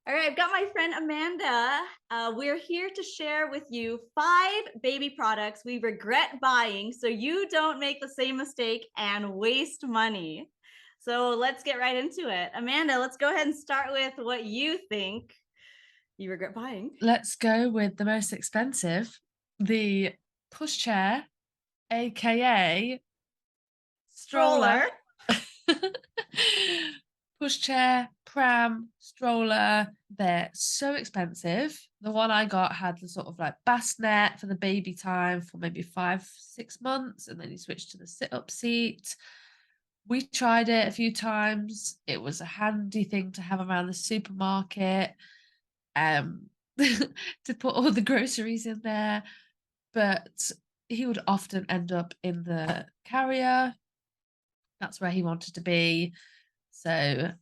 All right, I've got my friend Amanda. We're here to share with you 5 baby products we regret buying so you don't make the same mistake and waste money. So let's get right into it. Amanda, let's go ahead and start with what you think you regret buying. Let's go with the most expensive, the pushchair, aka Stroller. stroller. Pushchair, pram, stroller. They're so expensive. The one I got had the sort of like bassinet for the baby time for maybe 5, 6 months, and then you switch to the sit-up seat. We tried it a few times. It was a handy thing to have around the supermarket. um, to put all the groceries in there, but he would often end up in the carrier. That's where he wanted to be. So,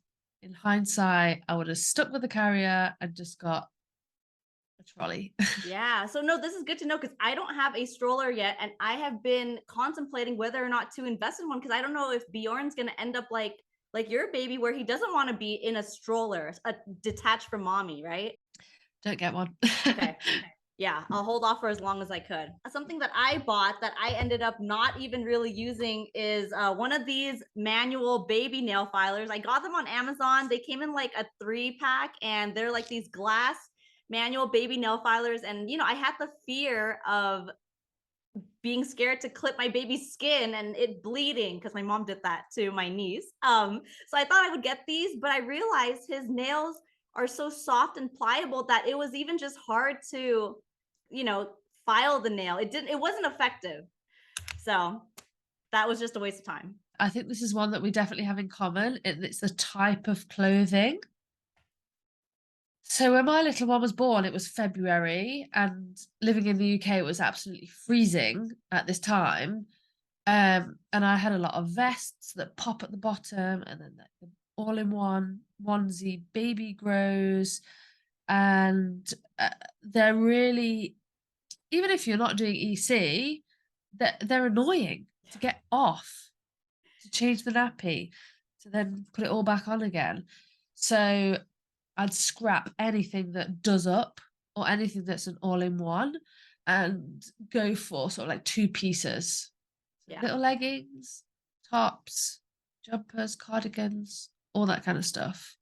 in hindsight, I would have stuck with the carrier and just got a trolley. Yeah. So no, this is good to know because I don't have a stroller yet, and I have been contemplating whether or not to invest in one because I don't know if Bjorn's going to end up like your baby, where he doesn't want to be in a stroller, detached from mommy, right? Don't get one. Okay. Yeah, I'll hold off for as long as I could. Something that I bought that I ended up not even really using is one of these manual baby nail filers. I got them on Amazon. They came in like a 3 pack, and they're like these glass manual baby nail filers. And I had the fear of being scared to clip my baby's skin and it bleeding because my mom did that to my niece. So I thought I would get these, but I realized his nails are so soft and pliable that it was even just hard to, you know, file the nail. It wasn't effective. So that was just a waste of time. I think this is one that we definitely have in common. It's the type of clothing. So when my little one was born, it was February, and living in the UK, it was absolutely freezing at this time. And I had a lot of vests that pop at the bottom, and then the all-in-one onesie baby grows, and they're really, even if you're not doing EC, they're annoying to get off, to change the nappy, to then put it all back on again. So I'd scrap anything that does up or anything that's an all-in-one and go for sort of like two pieces. So Yeah. little leggings, tops, jumpers, cardigans, all that kind of stuff.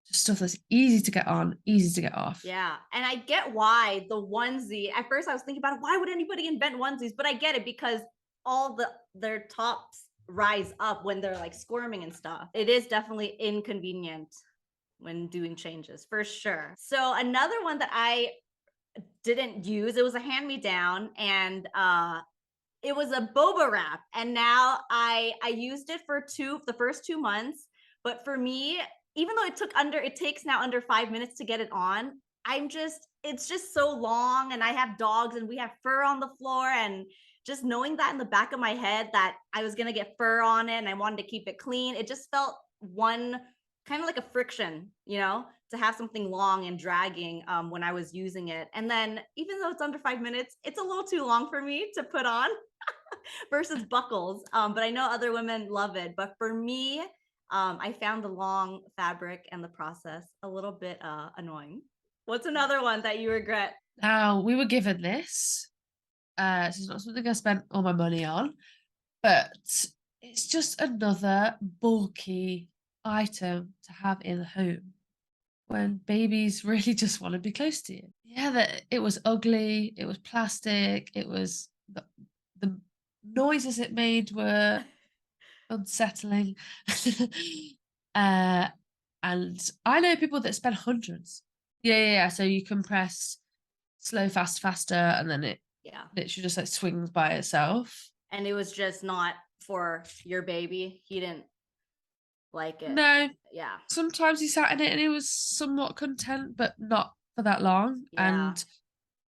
Just stuff that's easy to get on, easy to get off. Yeah. And I get why the onesie, at first I was thinking about it, why would anybody invent onesies? But I get it because all their tops rise up when they're like squirming and stuff. It is definitely inconvenient when doing changes for sure. So another one that I didn't use, it was a hand me down, and it was a boba wrap, and now I used it for the first 2 months. But for me, even though it takes now under 5 minutes to get it on, it's just so long, and I have dogs and we have fur on the floor, and just knowing that in the back of my head that I was going to get fur on it and I wanted to keep it clean, it just felt one kind of like a friction, to have something long and dragging when I was using it. And then even though it's under 5 minutes, it's a little too long for me to put on versus buckles. But I know other women love it. But for me, I found the long fabric and the process a little bit annoying. What's another one that you regret? Now, we were given this. So it's not something I spent all my money on, but it's just another bulky item to have in the home when babies really just want to be close to you. Yeah, that it was ugly, it was plastic, it was the noises it made were unsettling. uh, and I know people that spend hundreds. Yeah. So you can press slow, fast, faster, and then it Yeah. literally just like swings by itself. And it was just not for your baby. He didn't like it. No, Yeah. sometimes he sat in it and he was somewhat content, but not for that long. Yeah. And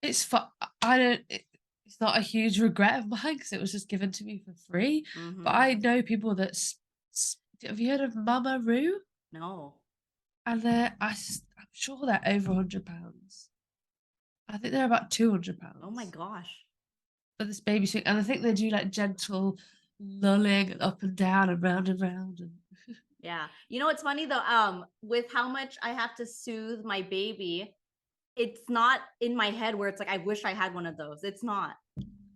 it's fun. I don't. It's not a huge regret of mine because it was just given to me for free. But Mm-hmm. I know people that. Have you heard of Mama Roo? No. And I'm sure they're over £100. I think they're about Oh my £200 gosh. for this baby swing. And I think they do like gentle lulling and up and down and round and round. And Yeah. You know what's funny though? With how much I have to soothe my baby, it's not in my head where it's like I wish I had one of those. It's not.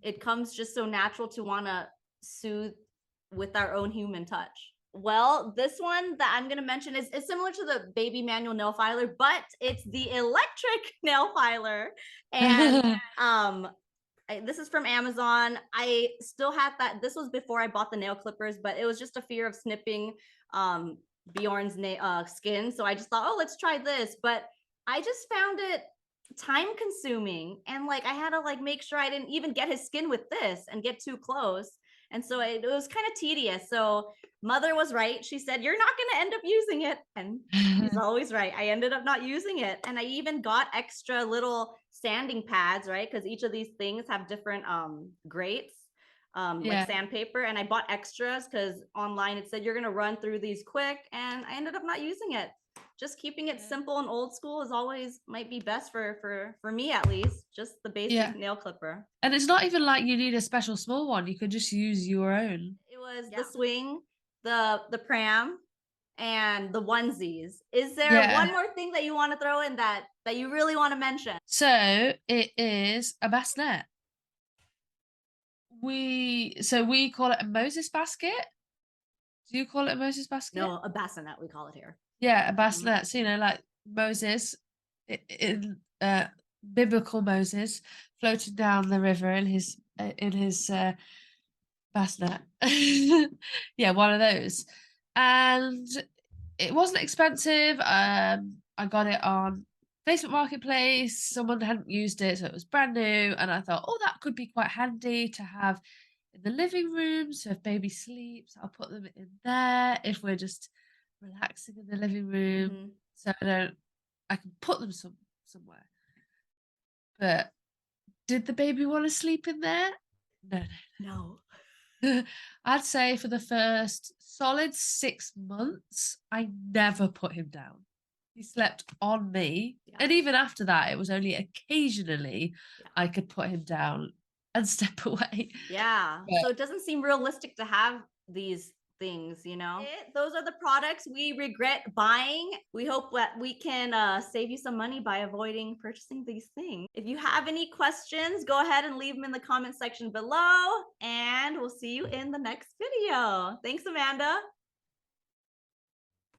It comes just so natural to want to soothe with our own human touch. Well, this one that I'm going to mention is similar to the baby manual nail filer, but it's the electric nail filer. And um this is from Amazon. I still had that. This was before I bought the nail clippers, but it was just a fear of snipping um, Bjorn's skin. So I just thought, oh, let's try this. But I just found it time consuming, and like I had to like make sure I didn't even get his skin with this and get too close. And so it was kind of tedious. So mother was right. She said, you're not going to end up using it. And she's always right. I ended up not using it. And I even got extra little sanding pads, right? Because each of these things have different grates, like Yeah. sandpaper. And I bought extras because online it said you're going to run through these quick. And I ended up not using it. Just keeping it simple and old school is always might be best for me, at least. Just the Yeah. basic nail clipper. And it's not even like you need a special small one. You could just use your own. It was the swing, the pram, and the onesies. Is there Yeah. one more thing that you want to throw in that you really want to mention? So it is a bassinet. We call it a Moses basket. Do you call it a Moses basket? No, a bassinet we call it here. Yeah, a Mhm. bassinet. So, like Moses in biblical Moses floating down the river in his bassinet. Yeah, one of those. And it wasn't expensive. I got it on Facebook Marketplace. Someone hadn't used it, so it was brand new. And I thought, oh, that could be quite handy to have in the living room. So if baby sleeps, I'll put them in there. If we're just relaxing in the living room, Mhm. so I can put them somewhere. But did the baby want to sleep in there? No, No. no. I'd say for the first solid 6 months, I never put him down. He slept on me. Yeah. And even after that, it was only occasionally Yeah. I could put him down and step away. Yeah. But So it doesn't seem realistic to have these things, you know? Those are the products we regret buying. We hope that we can save you some money by avoiding purchasing these things. If you have any questions, go ahead and leave them in the comment section below, and we'll see you in the next video. Thanks, Amanda.